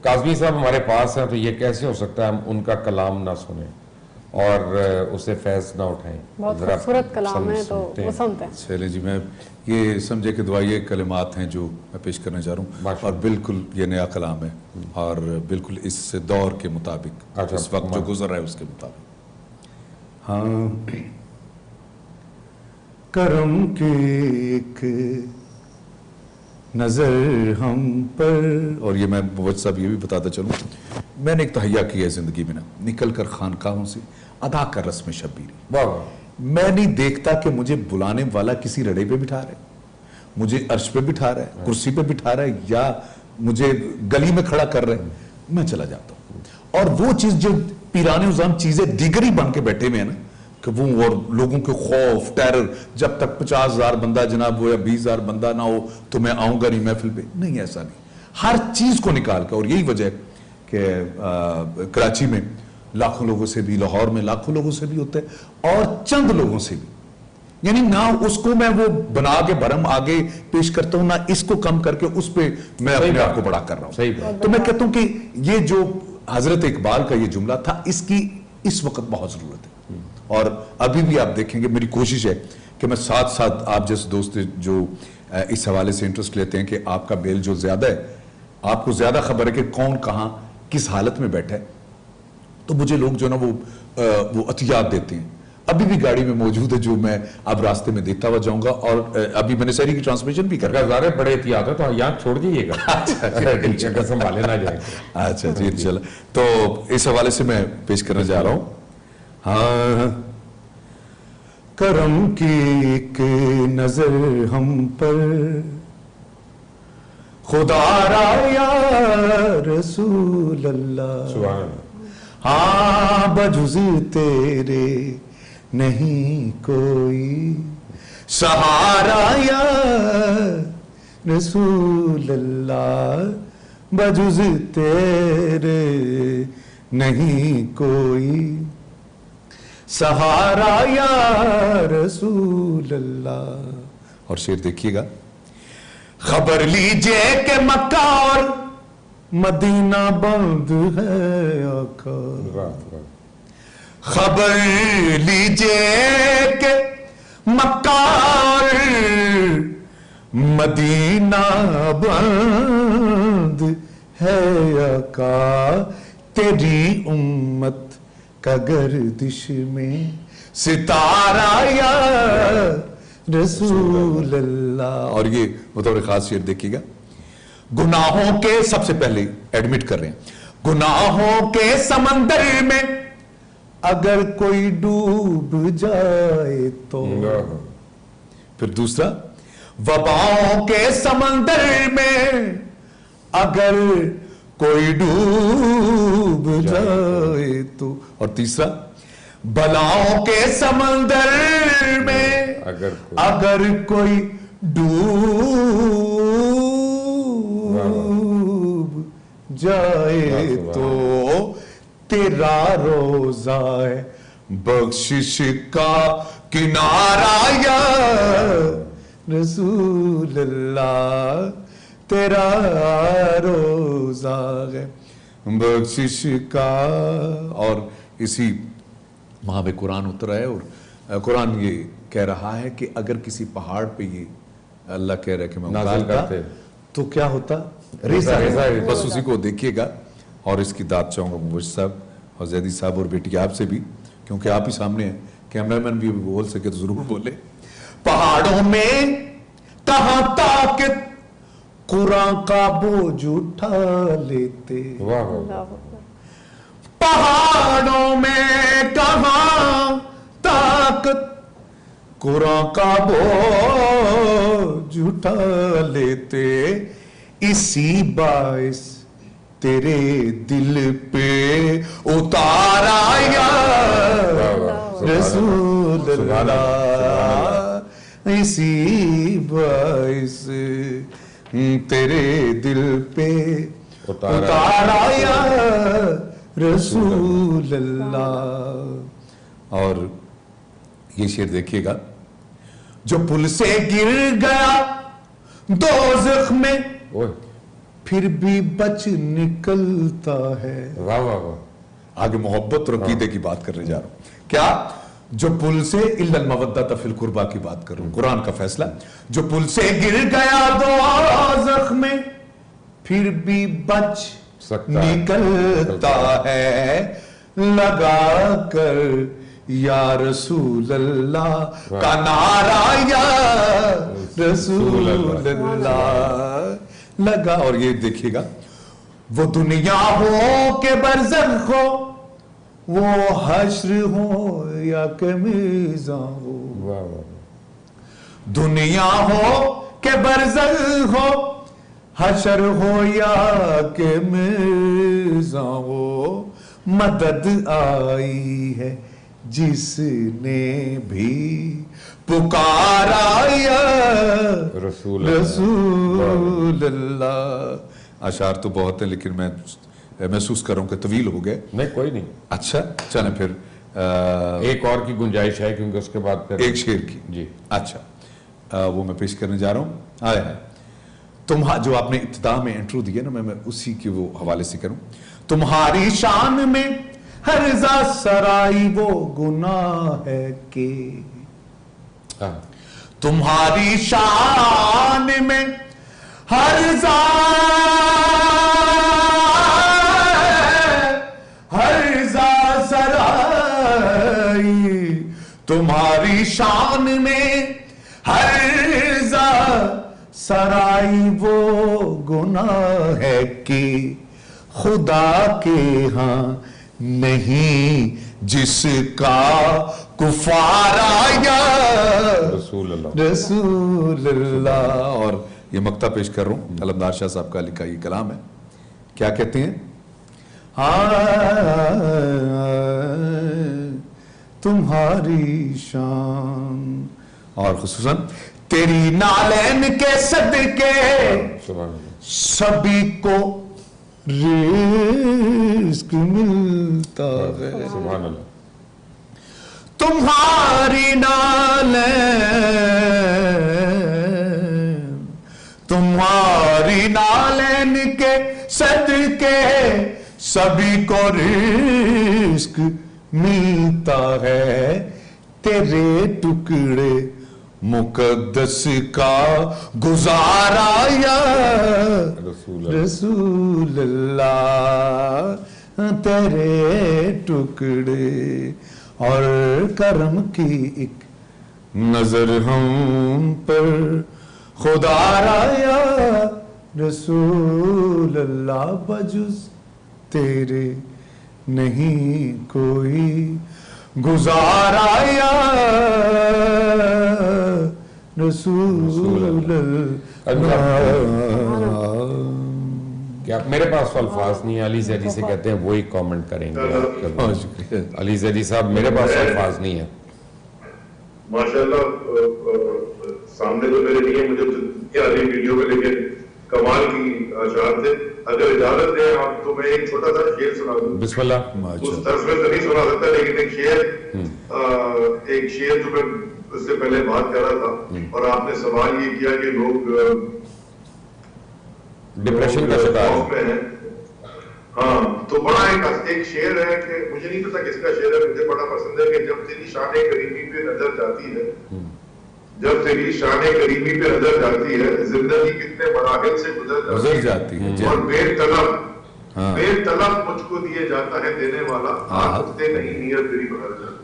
کاظمی صاحب ہمارے پاس ہیں تو یہ کیسے ہو سکتا ہے ہم ان کا کلام نہ سنیں اور اسے فیض نہ اٹھائیں؟ بہت خوبصورت کلام ہے تو وہ سنتے ہیں. چلے جی، میں یہ سمجھے کہ دعائیے کلمات ہیں جو میں پیش کرنے جا رہا ہوں، اور بالکل یہ نیا کلام ہے اور بالکل اس دور کے مطابق، اس وقت جو گزر رہا ہے اس کے مطابق. ہاں، کرم کی ایک نظر ہم پر، اور یہ میں موج صاحب یہ بھی بتاتا چلوں، میں نے ایک تہیا کیا ہے زندگی میں نا، نکل کر خانقاہوں سے ادا کر رسم شبیری. میں نہیں دیکھتا کہ مجھے بلانے والا کسی رڑے پہ بٹھا رہا ہے، مجھے عرش پہ بٹھا رہا ہے، کرسی پہ بٹھا رہا ہے، یا مجھے گلی میں کھڑا کر رہا ہے، میں چلا جاتا ہوں. اور وہ چیز جو پیرانے نظام چیزیں دیگری بن کے بیٹھے ہوئے ہیں نا، کہ وہ اور لوگوں کے خوف ٹیرر، جب تک 50,000 بندہ جناب ہو یا 20,000 بندہ نہ ہو تو میں آؤں گا نہیں محفل پہ. نہیں، ایسا نہیں. ہر چیز کو نکال کر، اور یہی وجہ ہے کہ کراچی میں لاکھوں لوگوں سے بھی، لاہور میں لاکھوں لوگوں سے بھی ہوتا ہے، اور چند لوگوں سے بھی. یعنی نہ اس کو میں وہ بنا کے بھرم آگے پیش کرتا ہوں، نہ اس کو کم کر کے اس پہ میں اپنے آپ کو بڑا کر رہا ہوں. تو میں کہتا ہوں کہ یہ جو حضرت اقبال کا یہ جملہ تھا، اس کی اس وقت بہت ضرورت ہے. اور ابھی بھی آپ دیکھیں گے، میری کوشش ہے کہ میں ساتھ ساتھ آپ جیسے دوست جو اس حوالے سے انٹرسٹ لیتے ہیں کہ آپ کا بیل جو زیادہ ہے، آپ کو زیادہ خبر ہے کہ کون کہاں کس حالت میں بیٹھا ہے، تو مجھے لوگ جو نا وہ عطیات دیتے ہیں. ابھی بھی گاڑی میں موجود ہے جو میں اب راستے میں دیتا ہوا جاؤں گا، اور ابھی میں نے ساری کی ٹرانسمیشن بھی کر گزارے بڑے احتیاط ہے تو یہاں چھوڑ دیجیے گا، سنبھالے نہ جائے. اچھا جی، انشاءاللہ. تو اس حوالے سے میں پیش کرنے جا رہا ہوں. ہاں، کرم کی ایک نظر ہم پر، خدا را یا رسول اللہ، سبحان اللہ. ہاں بجز تیرے نہیں کوئی سہارا یا رسول اللہ، بجز تیرے نہیں کوئی سہارا یا رسول اللہ. اور شعر دیکھیے گا. خبر لیجئے کہ مکہ اور مدینہ بند ہے آقا، خبر لیجئے کہ مکہ اور مدینہ بند ہے آقا، تیری امت کا گردش میں ستارہ یا رسول اللہ. اور یہ بطور خاص شعر دیکھیے گا. گناہوں کے، سب سے پہلے ایڈمٹ کر رہے ہیں، گناہوں کے سمندر میں اگر کوئی ڈوب جائے تو، پھر دوسرا، وباؤں کے سمندر میں اگر کوئی ڈوب جائے تو، اور تیسرا، بلاؤں کے سمندر میں اگر کوئی ڈوب جائے تو، تیرا روزہ ہے بخشش کا کنارہ یا رسول اللہ، تیرا روزہ ہے بخشش کا. اور اسی ماہ میں قرآن اترا ہے، اور قرآن یہ کہہ رہا ہے کہ اگر کسی پہاڑ پہ یہ اللہ کہہ رہا ہے کہ میں اتارتا تو کیا ہوتا، ریزہ. بس اسی کو دیکھیے گا. اور اس کی داد چاہوں گا مبشر صاحب اور زیدی صاحب اور بیٹی آپ سے بھی، کیونکہ آپ ہی سامنے ہیں، کیمرہ مین بھی بول سکے تو ضرور بولے. پہاڑوں میں کہاں طاقت قرآن کا بوجھ اٹھا لیتے، پہاڑوں میں کہاں طاقت قرآن کا بوجھ اٹھا لیتے، اسی باعث تیرے دل پہ اتارا یا رسول اللہ، اسی باعث تیرے دل پہ اتارا یا رسول اللہ. اور یہ شعر دیکھیے گا. جو پل سے گر گیا دوزخ میں پھر بھی بچ نکلتا ہے. واہ واہ واہ. آگے محبت اور عقیدے کی بات کرنے جا رہا ہوں. کیا جو پل سے الا المودۃ فی القربہ کی بات کر رہا ہوں, قرآن کا فیصلہ. جو پل سے گر گیا دو زخم میں پھر بھی بچ نکلتا ہے, لگا کر یا رسول اللہ کا نعرہ, یا رسول اللہ لگا. اور یہ دیکھیے گا, وہ دنیا ہو کہ برزخ ہو, وہ حشر ہو یا کہ میزاں ہو, دنیا ہو کہ برزخ ہو, حشر ہو یا کہ میزاں ہو, مدد آئی ہے جس نے بھی پکارا یا رسول اللہ. اشعار تو بہت ہیں لیکن میں محسوس کر رہا ہوں کہ طویل ہو گئے. نہیں کوئی نہیں. اچھا چلیں پھر ایک اور کی گنجائش ہے کیونکہ اس کے بعد پھر ایک شعر کی. جی اچھا وہ میں پیش کرنے جا رہا ہوں. آیا ہے جو آپ نے ابتدا میں انٹرو دیا نا, میں اسی کے وہ حوالے سے کروں. تمہاری شان میں ہر ذا سرائی وہ گناہ ہے کہ, تمہاری شان میں ہر ذا سرائی, تمہاری شان میں ہر ذا سرائی وہ گناہ ہے کہ خدا کے ہاں نہیں جس کا کفارہ یا رسول اللہ. رسول اللہ. اور یہ مقطع پیش کر رہا ہوں, علمدار شاہ صاحب کا لکھا یہ کلام ہے. کیا کہتے ہیں؟ تمہاری شان اور خصوصاً تیری نالین کے صدقے سبھی کو رزق ملتا ہے. سبحان اللہ. تمہاری نالین کے صدقے سبھی کو رزق ملتا ہے. تیرے ٹکڑے مقدس کا گزارا یا رسول اللہ, تیرے ٹکڑے اور کرم کی ایک نظر ہم پر خدا را یا رسول اللہ, بجز تیرے نہیں کوئی گزارا یا رسول اللہ. کیا میرے پاس الفاظ نہیں ہے, علی زیدی سے کہتے ہیں وہی کامنٹ کریں گے. علی زیدی صاحب میرے پاس الفاظ نہیں ہے. ماشاءاللہ سامنے تو میرے نہیں ہے, مجھے کیا نہیں ویڈیو میں, لیکن کمال کی اشعار تھے. اگر اجازت دیں آپ تو میں ایک چھوٹا سا شعر سنا دوں. بسم اللہ. اس طرز میں تو نہیں سنا سکتا, لیکن ایک شعر جو میں اس سے پہلے بات کر رہا تھا اور آپ نے سوال یہ کیا کہ لوگ ڈپریشن کا شکار ہیں. ہاں تو بڑا ایک شعر ہے کہ مجھے نہیں پتا کس کا شعر ہے, مجھے بڑا پسند ہے کہ جب تیری شان کریمی پہ نظر جاتی ہے, جب تیری شان کریمی پہ نظر جاتی ہے, زندگی کتنے مراحل سے گزر جاتی ہے, اور بے طلب مجھ کو دیے جاتا ہے دینے والا, اٹھتے نہیں نیت تیری بدل جاتی.